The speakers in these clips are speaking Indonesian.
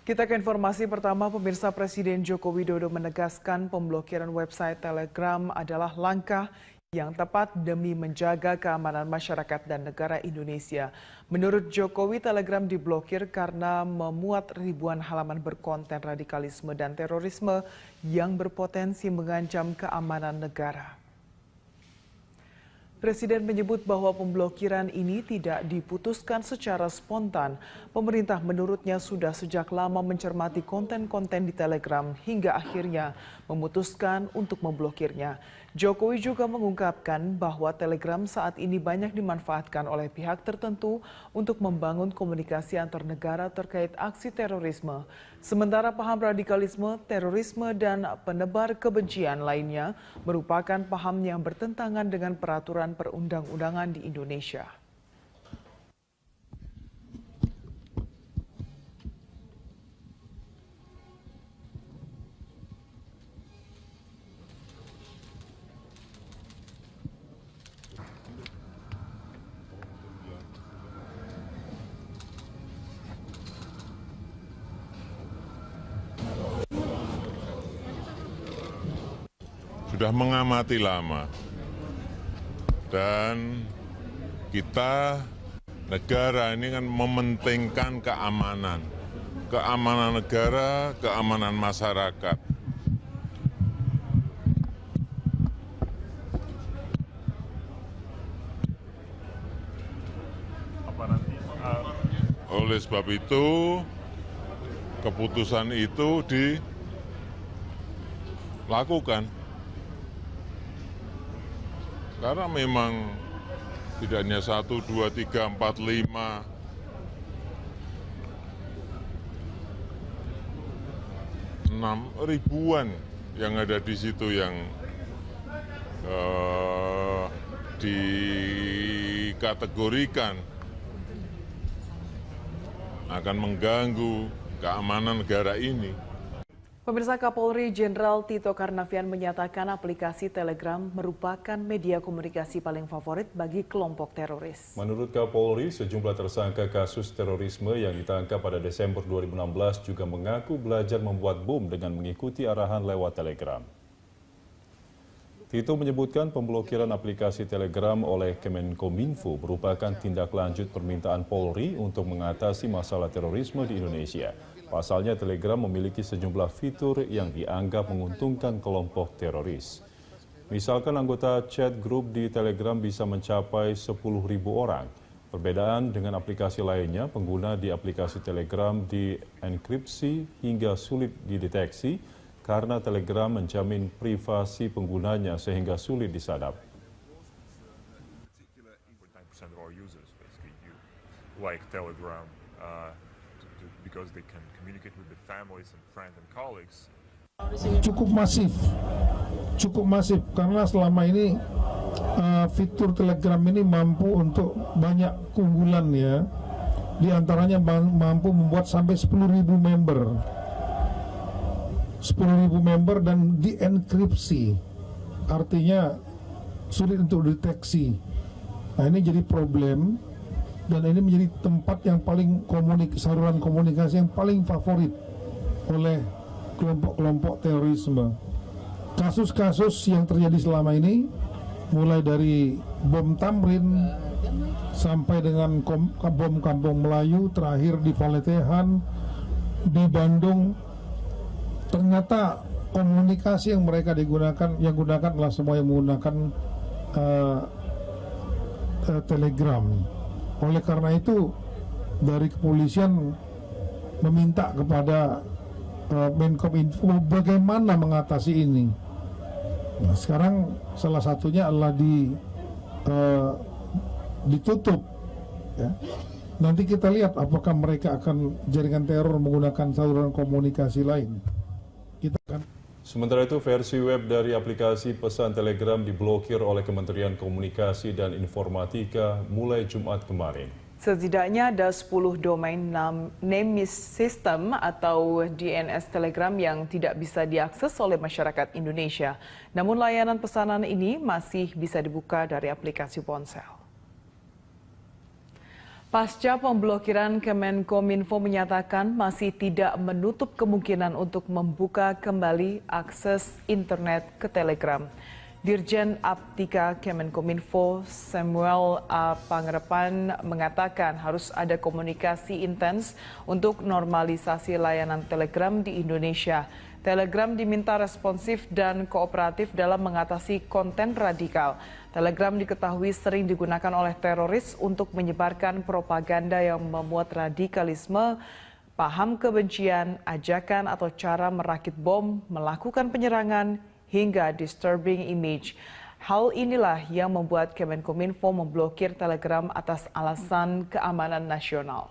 Kita ke informasi pertama, pemirsa. Presiden Joko Widodo menegaskan pemblokiran website Telegram adalah langkah yang tepat demi menjaga keamanan masyarakat dan negara Indonesia. Menurut Jokowi, Telegram diblokir karena memuat ribuan halaman berkonten radikalisme dan terorisme yang berpotensi mengancam keamanan negara. Presiden menyebut bahwa pemblokiran ini tidak diputuskan secara spontan. Pemerintah menurutnya sudah sejak lama mencermati konten-konten di Telegram hingga akhirnya memutuskan untuk memblokirnya. Jokowi juga mengungkapkan bahwa Telegram saat ini banyak dimanfaatkan oleh pihak tertentu untuk membangun komunikasi antar negara terkait aksi terorisme. Sementara paham radikalisme, terorisme, dan penebar kebencian lainnya merupakan paham yang bertentangan dengan peraturan perundang-undangan di Indonesia. Sudah mengamati lama, dan kita negara ini kan mementingkan keamanan negara, keamanan masyarakat. Oleh sebab itu, keputusan itu dilakukan. Karena memang tidak hanya 1, 2, 3, 4, 5, 6 ribuan yang ada di situ yang dikategorikan akan mengganggu keamanan negara ini. Pemirsa, Kapolri Jenderal Tito Karnavian menyatakan aplikasi Telegram merupakan media komunikasi paling favorit bagi kelompok teroris. Menurut Kapolri, sejumlah tersangka kasus terorisme yang ditangkap pada Desember 2016 juga mengaku belajar membuat bom dengan mengikuti arahan lewat Telegram. Tito menyebutkan pemblokiran aplikasi Telegram oleh Kemenkominfo merupakan tindak lanjut permintaan Polri untuk mengatasi masalah terorisme di Indonesia. Pasalnya, Telegram memiliki sejumlah fitur yang dianggap menguntungkan kelompok teroris. Misalkan anggota chat grup di Telegram bisa mencapai 10.000 orang. Perbedaan dengan aplikasi lainnya, pengguna di aplikasi Telegram dienkripsi hingga sulit dideteksi karena Telegram menjamin privasi penggunanya sehingga sulit disadap. Because they can communicate with the families and friends and colleagues. Cukup masif karena selama ini fitur Telegram ini mampu untuk banyak keunggulan ya. Di antaranya mampu membuat sampai 10.000 member. 10.000 member dan dienkripsi. Artinya sulit untuk deteksi. Nah, ini jadi problem. Dan ini menjadi tempat yang paling saluran komunikasi yang paling favorit oleh kelompok-kelompok terorisme. Kasus-kasus yang terjadi selama ini, mulai dari bom Tamrin sampai dengan bom Kampung Melayu, terakhir di Paletehan, di Bandung, ternyata komunikasi yang mereka gunakan adalah semua yang menggunakan Telegram. Oleh karena itu, dari kepolisian meminta kepada Menkominfo bagaimana mengatasi ini. Nah, sekarang salah satunya adalah ditutup. Ya. Nanti kita lihat apakah mereka akan jaringan teror menggunakan saluran komunikasi lain. Kita akan. Sementara itu, versi web dari aplikasi pesan Telegram diblokir oleh Kementerian Komunikasi dan Informatika mulai Jumat kemarin. Setidaknya ada 10 domain name system atau DNS Telegram yang tidak bisa diakses oleh masyarakat Indonesia. Namun layanan pesanan ini masih bisa dibuka dari aplikasi ponsel. Pasca pemblokiran, Kemenkominfo menyatakan masih tidak menutup kemungkinan untuk membuka kembali akses internet ke Telegram. Dirjen Aptika Kemenkominfo Samuel A. Pangerepan mengatakan harus ada komunikasi intens untuk normalisasi layanan Telegram di Indonesia. Telegram diminta responsif dan kooperatif dalam mengatasi konten radikal. Telegram diketahui sering digunakan oleh teroris untuk menyebarkan propaganda yang memuat radikalisme, paham kebencian, ajakan atau cara merakit bom, melakukan penyerangan, hingga disturbing image. Hal inilah yang membuat Kemenkominfo memblokir Telegram atas alasan keamanan nasional.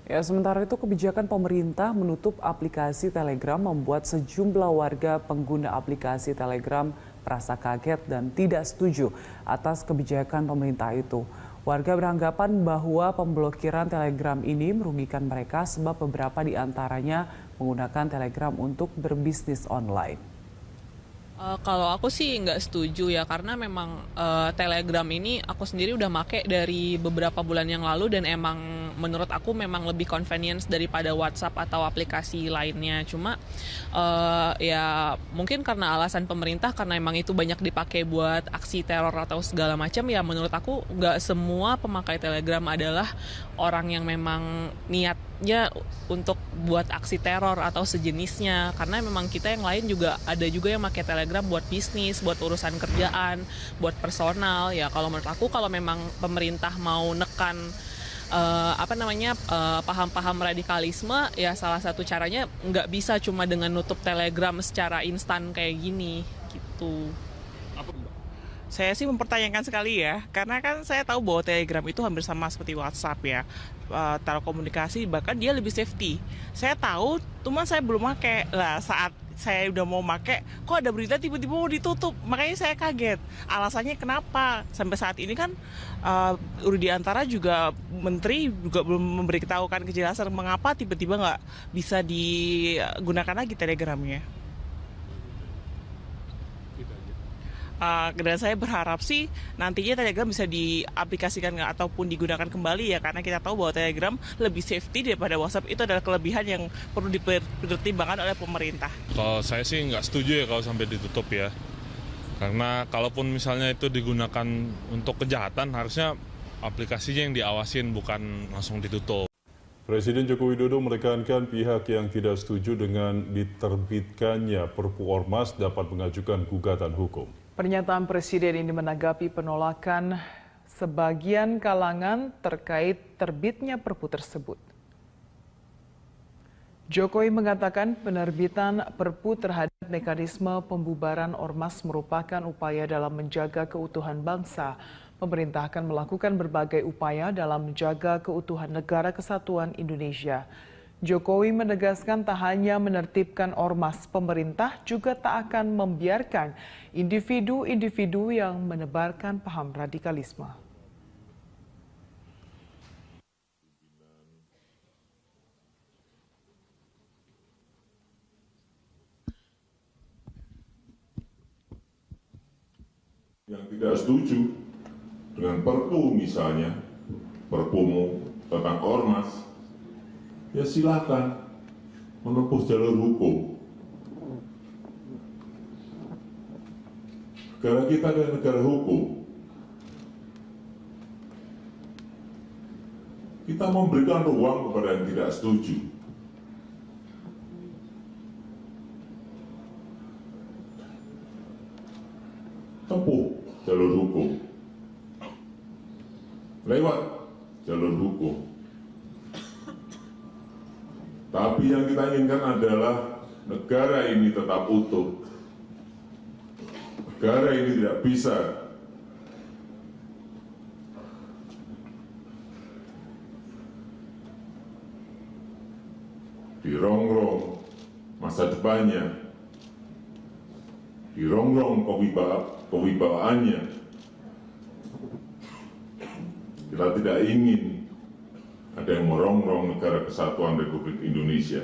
Ya, sementara itu kebijakan pemerintah menutup aplikasi Telegram membuat sejumlah warga pengguna aplikasi Telegram merasa kaget dan tidak setuju atas kebijakan pemerintah itu. Warga beranggapan bahwa pemblokiran Telegram ini merugikan mereka sebab beberapa di antaranya menggunakan Telegram untuk berbisnis online. Kalau aku sih nggak setuju ya, karena memang Telegram ini aku sendiri udah make dari beberapa bulan yang lalu dan emang menurut aku memang lebih convenience daripada WhatsApp atau aplikasi lainnya. Cuma ya mungkin karena alasan pemerintah, karena emang itu banyak dipakai buat aksi teror atau segala macam, ya menurut aku nggak semua pemakai Telegram adalah orang yang memang niatnya untuk buat aksi teror atau sejenisnya, karena memang kita yang lain juga ada juga yang pakai Telegram buat bisnis, buat urusan kerjaan, buat personal. Ya kalau menurut aku, kalau memang pemerintah mau nekan paham-paham radikalisme, ya salah satu caranya nggak bisa cuma dengan nutup Telegram secara instan kayak gini gitu. Saya sih mempertanyakan sekali ya, karena kan saya tahu bahwa Telegram itu hampir sama seperti WhatsApp ya, telekomunikasi, bahkan dia lebih safety. Saya tahu, cuma saya belum pakai. Lah saat saya udah mau pakai, kok ada berita tiba-tiba mau ditutup, makanya saya kaget. Alasannya kenapa? Sampai saat ini kan Rudiantara juga menteri juga belum memberitahukan kejelasan mengapa tiba-tiba nggak bisa digunakan lagi Telegramnya. Dan saya berharap sih nantinya Telegram bisa diaplikasikan ataupun digunakan kembali ya, karena kita tahu bahwa Telegram lebih safety daripada WhatsApp. Itu adalah kelebihan yang perlu dipertimbangkan oleh pemerintah. Kalau saya sih nggak setuju ya kalau sampai ditutup ya, karena kalaupun misalnya itu digunakan untuk kejahatan, harusnya aplikasinya yang diawasin, bukan langsung ditutup. Presiden Joko Widodo menekankan pihak yang tidak setuju dengan diterbitkannya Perpu Ormas dapat mengajukan gugatan hukum. Pernyataan Presiden ini menanggapi penolakan sebagian kalangan terkait terbitnya Perpu tersebut. Jokowi mengatakan penerbitan Perpu terhadap mekanisme pembubaran ormas merupakan upaya dalam menjaga keutuhan bangsa. Pemerintah akan melakukan berbagai upaya dalam menjaga keutuhan Negara Kesatuan Indonesia. Jokowi menegaskan tak hanya menertibkan ormas, pemerintah juga tak akan membiarkan individu-individu yang menebarkan paham radikalisme. Yang tidak setuju dengan Perpu misalnya, Perpumu tentang ormas, ya silakan menempuh jalur hukum. Negara kita adalah negara hukum. Kita memberikan ruang kepada yang tidak setuju. Tempuh jalur hukum. Lewat jalur hukum. Tapi yang kita inginkan adalah negara ini tetap utuh. Negara ini tidak bisa dirongrong masa depannya dirongrong kewibawaannya. Kita tidak ingin ada yang merongrong negara kesatuan Republik Indonesia.